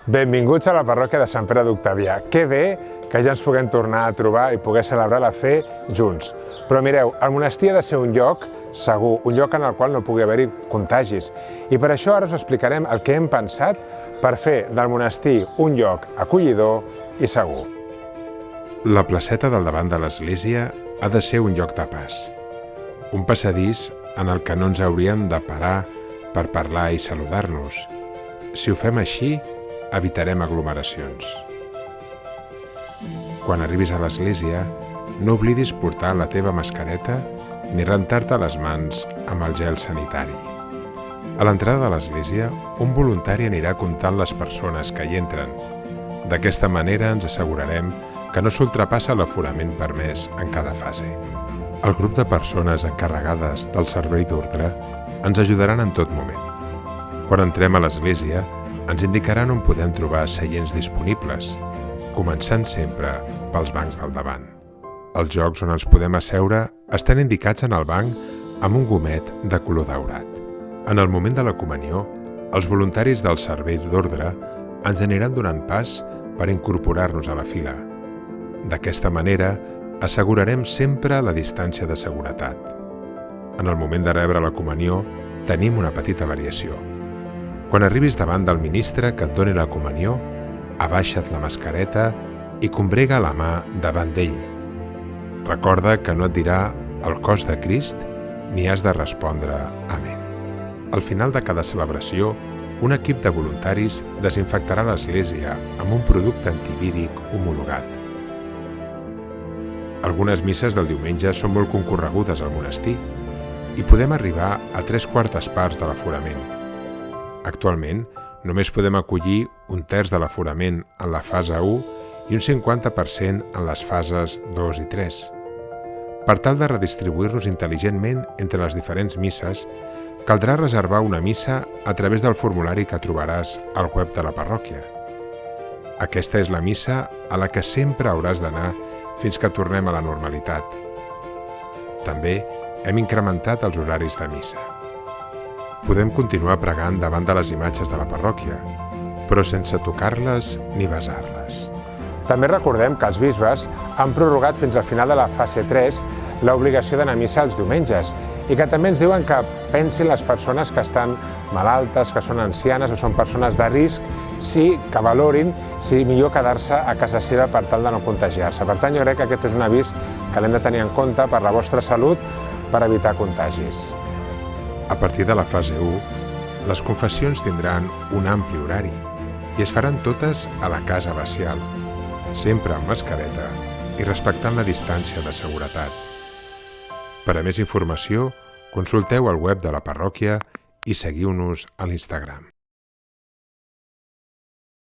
Benvinguts a la parròquia de Sant Pere d'Octavià. Que bé que ja ens puguem tornar a trobar i poder celebrar la fe junts. Però mireu, el monestir ha de ser un lloc segur, un lloc en el qual no pugui haver-hi contagis. I per això ara us explicarem el que hem pensat per fer del monestir un lloc acollidor i segur. La placeta del davant de l'església ha de ser un lloc de pas. Un passadís en el que no ens hauríem de parar per parlar i saludar-nos. Si ho fem així, evitarem aglomeracions. Quan arribis a l'església, no oblidis portar la teva mascareta ni rentar-te les mans amb el gel sanitari. A l'entrada de l'església, un voluntari anirà comptant les persones que hi entren. D'aquesta manera ens assegurarem que no s'ultrapassa l'aforament permès en cada fase. El grup de persones encarregades del servei d'ordre ens ajudaran en tot moment. Quan entrem a l'església, ens indicaran on podem trobar seients disponibles, començant sempre pels bancs del davant. Els llocs on ens podem asseure estan indicats en el banc amb un gomet de color daurat. En el moment de la comunió, els voluntaris del servei d'ordre ens aniran donant pas per incorporar-nos a la fila. D'aquesta manera, assegurarem sempre la distància de seguretat. En el moment de rebre la comunió, tenim una petita variació. Quan arribis davant del ministre que et doni la comunió, abaixa't la mascareta i combrega la mà davant d'ell. Recorda que no et dirà el cos de Crist ni has de respondre amén. Al final de cada celebració, un equip de voluntaris desinfectarà l'església amb un producte antivíric homologat. Algunes misses del diumenge són molt concorregudes al monestir i podem arribar a 3/4 parts de l'aforament. Actualment, només podem acollir 1/3 de l'aforament en la fase 1 i un 50% en les fases 2 i 3. Per tal de redistribuir-nos intel·ligentment entre les diferents misses, caldrà reservar una missa a través del formulari que trobaràs al web de la parròquia. Aquesta és la missa a la que sempre hauràs d'anar fins que tornem a la normalitat. També hem incrementat els horaris de missa. Podem continuar pregant davant de les imatges de la parròquia, però sense tocar-les ni besar-les. També recordem que els bisbes han prorrogat fins al final de la fase 3 l'obligació d'anar a missa els diumenges i que també ens diuen que pensin les persones que estan malaltes, que són ancianes o són persones de risc, sí que valorin si millor quedar-se a casa seva per tal de no contagiar-se. Per tant, jo crec que aquest és un avís que l'hem de tenir en compte per la vostra salut per evitar contagis. A partir de la fase 1, les confessions tindran un ampli horari i es faran totes a la casa abacial, sempre amb mascareta i respectant la distància de seguretat. Per a més informació, consulteu el web de la parròquia i seguiu-nos a l'Instagram.